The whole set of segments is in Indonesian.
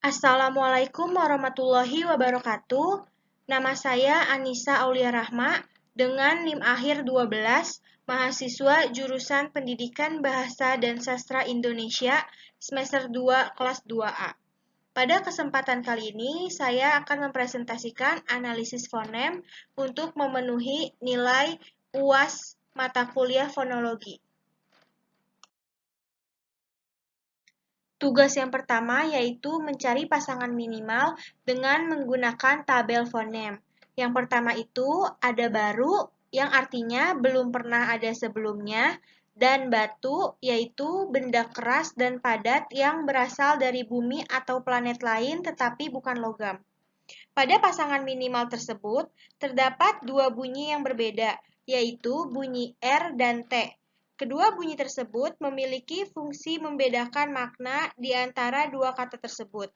Assalamualaikum warahmatullahi wabarakatuh. Nama saya Anissa Aulia Rahma dengan NIM akhir 12, mahasiswa jurusan Pendidikan Bahasa dan Sastra Indonesia semester 2 kelas 2A. Pada kesempatan kali ini, saya akan mempresentasikan analisis fonem untuk memenuhi nilai UAS mata kuliah fonologi. Tugas yang pertama yaitu mencari pasangan minimal dengan menggunakan tabel fonem. Yang pertama itu ada baru, yang artinya belum pernah ada sebelumnya, dan batu, yaitu benda keras dan padat yang berasal dari bumi atau planet lain tetapi bukan logam. Pada pasangan minimal tersebut, terdapat dua bunyi yang berbeda, yaitu bunyi R dan T. Kedua bunyi tersebut memiliki fungsi membedakan makna di antara dua kata tersebut.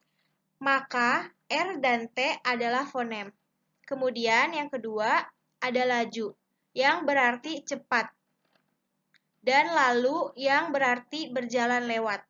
Maka, R dan T adalah fonem. Kemudian yang kedua, ada laju, yang berarti cepat, dan lalu yang berarti berjalan lewat.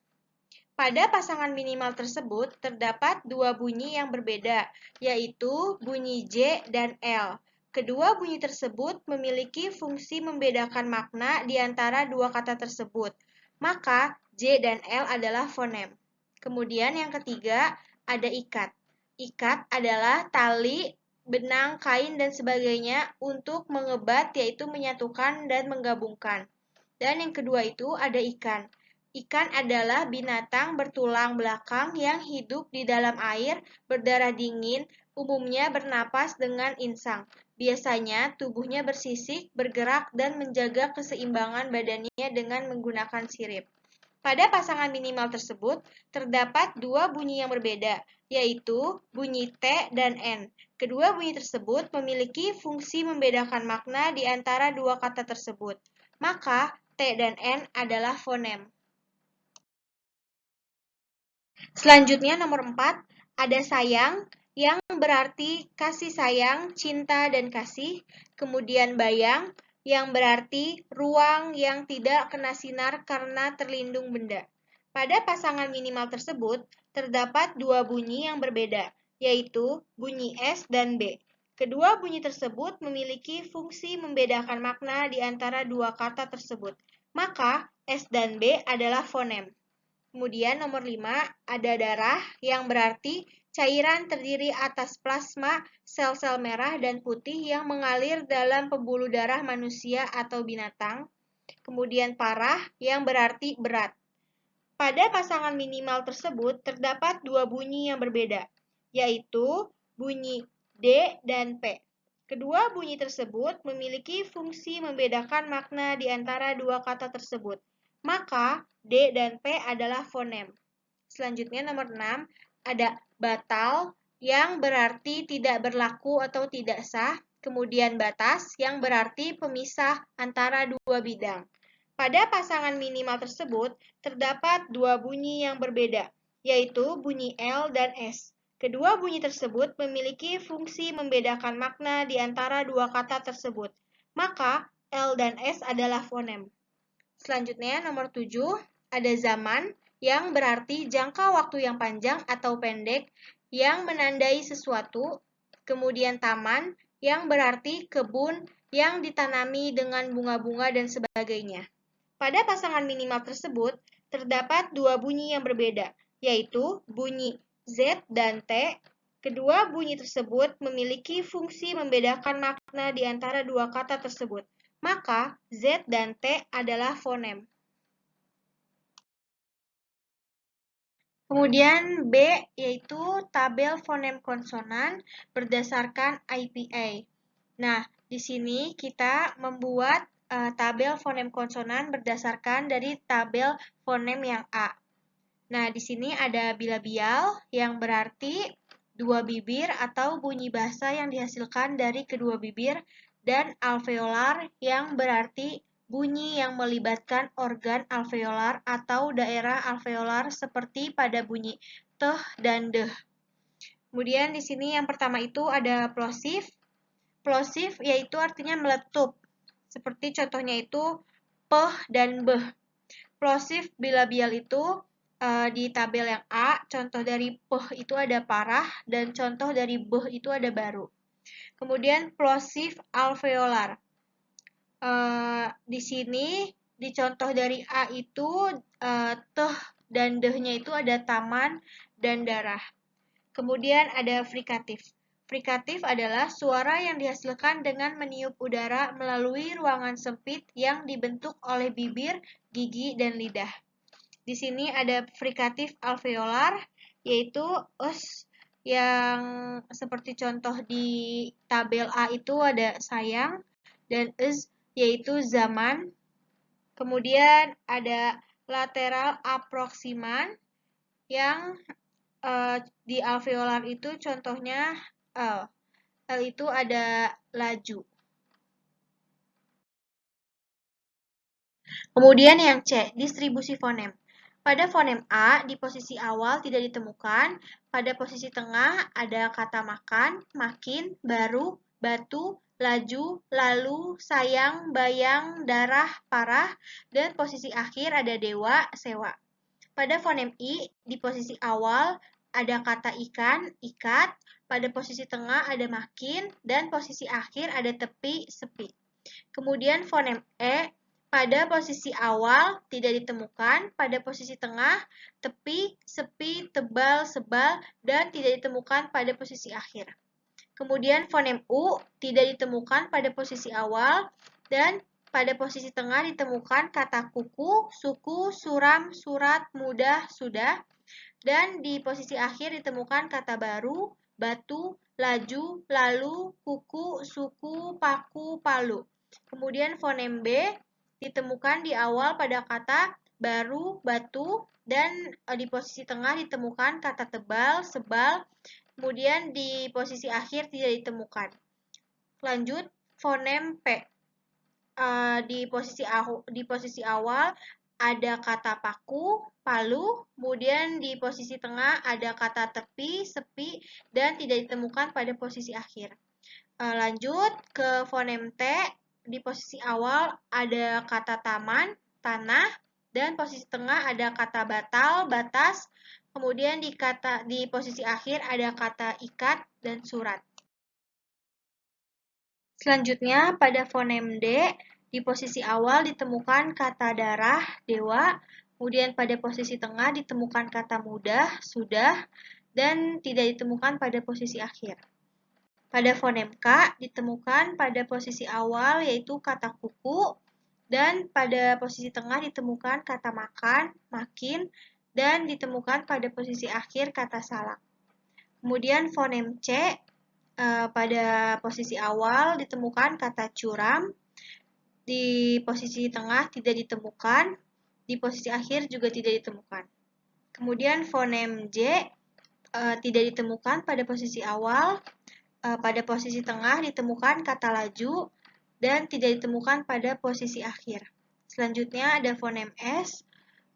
Pada pasangan minimal tersebut, terdapat dua bunyi yang berbeda, yaitu bunyi J dan L. Kedua bunyi tersebut memiliki fungsi membedakan makna di antara dua kata tersebut. Maka, J dan L adalah fonem. Kemudian yang ketiga, ada ikat. Ikat adalah tali, benang, kain, dan sebagainya untuk mengebat, yaitu menyatukan dan menggabungkan. Dan yang kedua itu ada ikan. Ikan adalah binatang bertulang belakang yang hidup di dalam air, berdarah dingin, umumnya bernapas dengan insang. Biasanya tubuhnya bersisik, bergerak, dan menjaga keseimbangan badannya dengan menggunakan sirip. Pada pasangan minimal tersebut, terdapat dua bunyi yang berbeda, yaitu bunyi T dan N. Kedua bunyi tersebut memiliki fungsi membedakan makna di antara dua kata tersebut. Maka, T dan N adalah fonem. Selanjutnya nomor 4, ada sayang yang berarti kasih sayang, cinta, dan kasih. Kemudian bayang yang berarti ruang yang tidak kena sinar karena terlindung benda. Pada pasangan minimal tersebut, terdapat dua bunyi yang berbeda, yaitu bunyi S dan B. Kedua bunyi tersebut memiliki fungsi membedakan makna di antara dua kata tersebut. Maka, S dan B adalah fonem. Kemudian nomor 5, ada darah yang berarti cairan terdiri atas plasma, sel-sel merah dan putih yang mengalir dalam pembuluh darah manusia atau binatang. Kemudian parah yang berarti berat. Pada pasangan minimal tersebut terdapat dua bunyi yang berbeda, yaitu bunyi D dan P. Kedua bunyi tersebut memiliki fungsi membedakan makna di antara dua kata tersebut. Maka, D dan P adalah fonem. Selanjutnya nomor 6, ada batal yang berarti tidak berlaku atau tidak sah. Kemudian batas yang berarti pemisah antara dua bidang. Pada pasangan minimal tersebut, terdapat dua bunyi yang berbeda, yaitu bunyi L dan S. Kedua bunyi tersebut memiliki fungsi membedakan makna di antara dua kata tersebut. Maka, L dan S adalah fonem. Selanjutnya, nomor 7, ada zaman yang berarti jangka waktu yang panjang atau pendek yang menandai sesuatu. Kemudian taman yang berarti kebun yang ditanami dengan bunga-bunga dan sebagainya. Pada pasangan minimal tersebut, terdapat dua bunyi yang berbeda, yaitu bunyi Z dan T. Kedua bunyi tersebut memiliki fungsi membedakan makna di antara dua kata tersebut. Maka, Z dan T adalah fonem. Kemudian B, yaitu tabel fonem konsonan berdasarkan IPA. Nah, di sini kita membuat tabel fonem konsonan berdasarkan dari tabel fonem yang A. Nah, di sini ada bilabial yang berarti dua bibir atau bunyi bahasa yang dihasilkan dari kedua bibir, dan alveolar yang berarti bunyi yang melibatkan organ alveolar atau daerah alveolar seperti pada bunyi teh dan deh. Kemudian di sini yang pertama itu ada plosif. Plosif yaitu artinya meletup. Seperti contohnya itu peh dan beh. Plosif bilabial itu di tabel yang A, contoh dari peh itu ada parah, dan contoh dari beh itu ada baru. Kemudian plosive alveolar. Di sini, di contoh dari A itu, teh dan dehnya itu ada taman dan darah. Kemudian ada frikatif. Frikatif adalah suara yang dihasilkan dengan meniup udara melalui ruangan sempit yang dibentuk oleh bibir, gigi, dan lidah. Di sini ada frikatif alveolar, yaitu us yang seperti contoh di tabel A itu ada sayang, dan yaitu zaman. Kemudian ada lateral aproksiman yang di alveolar itu contohnya L. L itu ada laju. Kemudian yang C, distribusi fonem. Pada fonem A, di posisi awal tidak ditemukan, pada posisi tengah ada kata makan, makin, baru, batu, laju, lalu, sayang, bayang, darah, parah, dan posisi akhir ada dewa, sewa. Pada fonem I, di posisi awal ada kata ikan, ikat, pada posisi tengah ada makin, dan posisi akhir ada tepi, sepi. Kemudian fonem E, pada posisi awal tidak ditemukan, pada posisi tengah, tepi, sepi, tebal, sebal, dan tidak ditemukan pada posisi akhir. Kemudian fonem U tidak ditemukan pada posisi awal, dan pada posisi tengah ditemukan kata kuku, suku, suram, surat, mudah, sudah, dan di posisi akhir ditemukan kata baru, batu, laju, lalu, kuku, suku, paku, palu. Kemudian fonem B ditemukan di awal pada kata baru, batu, dan di posisi tengah ditemukan kata tebal, sebal, kemudian di posisi akhir tidak ditemukan. Lanjut, fonem P. Di posisi awal ada kata paku, palu, kemudian di posisi tengah ada kata tepi, sepi, dan tidak ditemukan pada posisi akhir. Lanjut ke fonem T, di posisi awal ada kata taman, tanah, dan posisi tengah ada kata batal, batas, kemudian di posisi akhir ada kata ikat dan surat. Selanjutnya, pada fonem D, di posisi awal ditemukan kata darah, dewa, kemudian pada posisi tengah ditemukan kata mudah, sudah, dan tidak ditemukan pada posisi akhir. Pada fonem K ditemukan pada posisi awal yaitu kata kuku, dan pada posisi tengah ditemukan kata makan, makin, dan ditemukan pada posisi akhir kata salak. Kemudian fonem C, pada posisi awal ditemukan kata curam, di posisi tengah tidak ditemukan, di posisi akhir juga tidak ditemukan. Kemudian fonem J tidak ditemukan pada posisi awal, pada posisi tengah ditemukan kata laju, dan tidak ditemukan pada posisi akhir. Selanjutnya ada fonem S,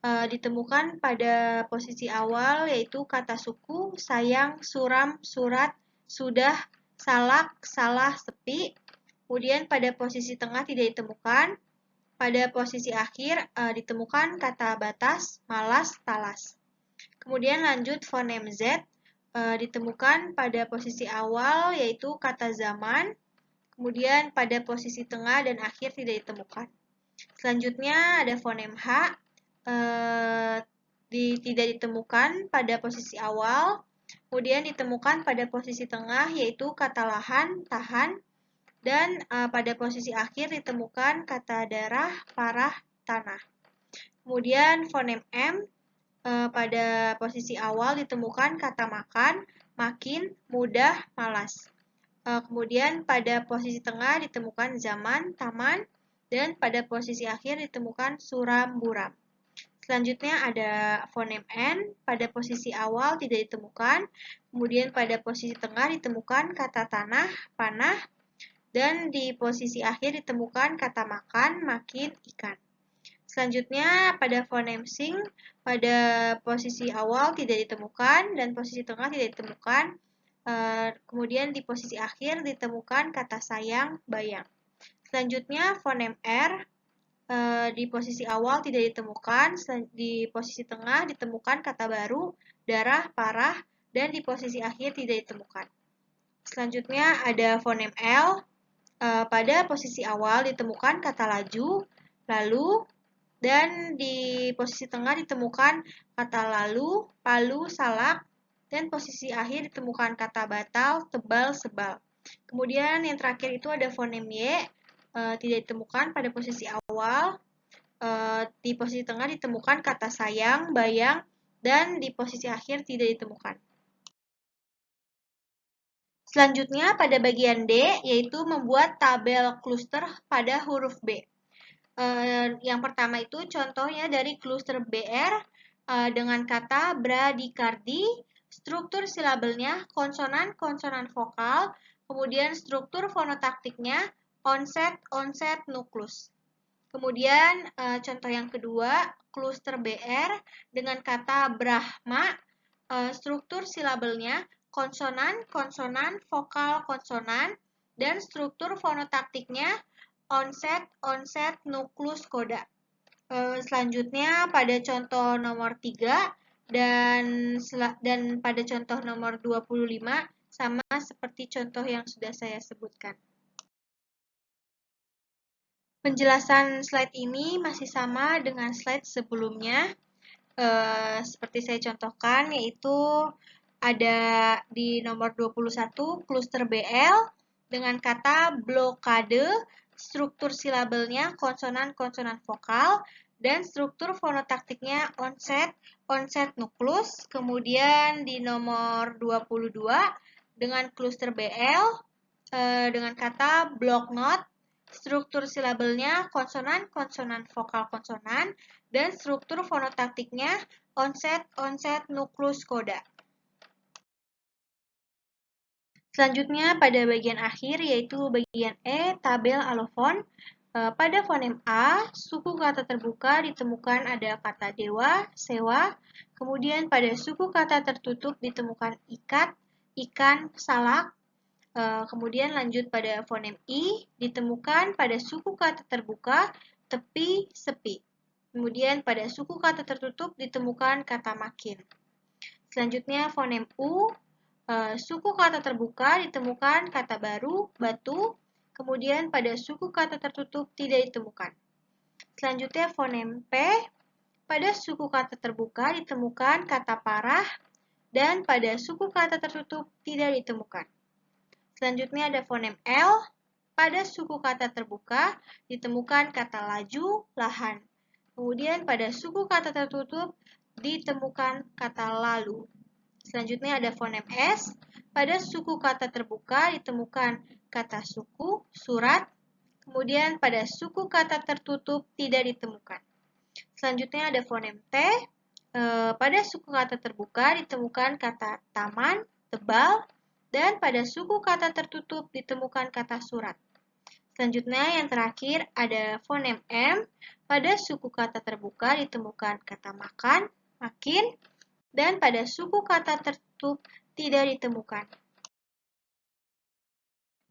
ditemukan pada posisi awal yaitu kata suku, sayang, suram, surat, sudah, salak, salah, sepi. Kemudian pada posisi tengah tidak ditemukan, pada posisi akhir ditemukan kata batas, malas, talas. Kemudian lanjut fonem Z, ditemukan pada posisi awal yaitu kata zaman, kemudian pada posisi tengah dan akhir tidak ditemukan. Selanjutnya ada fonem H, tidak ditemukan pada posisi awal, kemudian ditemukan pada posisi tengah yaitu kata lahan, tahan, dan pada posisi akhir ditemukan kata darah, parah, tanah. Kemudian fonem M, pada posisi awal ditemukan kata makan, makin, mudah, malas. Kemudian pada posisi tengah ditemukan zaman, taman, dan pada posisi akhir ditemukan suram, buram. Selanjutnya ada fonem N, pada posisi awal tidak ditemukan, kemudian pada posisi tengah ditemukan kata tanah, panah, dan di posisi akhir ditemukan kata makan, makin, ikan. Selanjutnya pada fonem sing, pada posisi awal tidak ditemukan dan posisi tengah tidak ditemukan, kemudian di posisi akhir ditemukan kata sayang, bayang. Selanjutnya fonem R, Di posisi awal tidak ditemukan, di posisi tengah ditemukan kata baru, darah, parah, dan di posisi akhir tidak ditemukan. Selanjutnya ada fonem L. Pada posisi awal ditemukan kata laju, lalu, dan di posisi tengah ditemukan kata lalu, palu, salak, dan posisi akhir ditemukan kata batal, tebal, sebal. Kemudian yang terakhir itu ada fonem Y, tidak ditemukan pada posisi awal, di posisi tengah ditemukan kata sayang, bayang, dan di posisi akhir tidak ditemukan. Selanjutnya pada bagian D, yaitu membuat tabel kluster pada huruf B. Yang pertama itu contohnya dari kluster BR dengan kata bradikardi, struktur silabelnya konsonan-konsonan vokal, kemudian struktur fonotaktiknya onset, onset, nuklus. Kemudian contoh yang kedua, kluster BR dengan kata Brahma, struktur silabelnya konsonan, konsonan, vokal, konsonan, dan struktur fonotaktiknya onset, onset, nuklus, koda. Selanjutnya pada contoh nomor 3 dan pada contoh nomor 25 sama seperti contoh yang sudah saya sebutkan. Penjelasan slide ini masih sama dengan slide sebelumnya. Seperti saya contohkan, yaitu ada di nomor 21 kluster BL dengan kata blokade, struktur silabelnya konsonan-konsonan vokal, dan struktur fonotaktiknya onset, onset, nuklus. Kemudian di nomor 22 dengan kluster BL dengan kata block note, struktur silabelnya konsonan, konsonan, vokal, konsonan, dan struktur fonotaktiknya onset, onset, nuklus, koda. Selanjutnya pada bagian akhir yaitu bagian E, tabel alofon. Pada fonem A, suku kata terbuka ditemukan ada kata dewa, sewa. Kemudian pada suku kata tertutup ditemukan ikat, ikan, salak. Kemudian lanjut pada fonem I, ditemukan pada suku kata terbuka, tepi, sepi. Kemudian pada suku kata tertutup ditemukan kata makin. Selanjutnya fonem U, suku kata terbuka ditemukan kata baru, batu. Kemudian pada suku kata tertutup tidak ditemukan. Selanjutnya fonem P, pada suku kata terbuka ditemukan kata parah, dan pada suku kata tertutup tidak ditemukan. Selanjutnya ada fonem L, pada suku kata terbuka ditemukan kata laju, lahan. Kemudian pada suku kata tertutup ditemukan kata lalu. Selanjutnya ada fonem S, pada suku kata terbuka ditemukan kata suku, surat. Kemudian pada suku kata tertutup tidak ditemukan. Selanjutnya ada fonem T, pada suku kata terbuka ditemukan kata taman, tebal, dan pada suku kata tertutup ditemukan kata surat. Selanjutnya yang terakhir ada fonem M, pada suku kata terbuka ditemukan kata makan, makin, dan pada suku kata tertutup tidak ditemukan.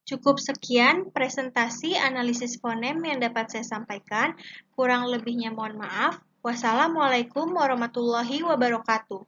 Cukup sekian presentasi analisis fonem yang dapat saya sampaikan. Kurang lebihnya mohon maaf. Wassalamualaikum warahmatullahi wabarakatuh.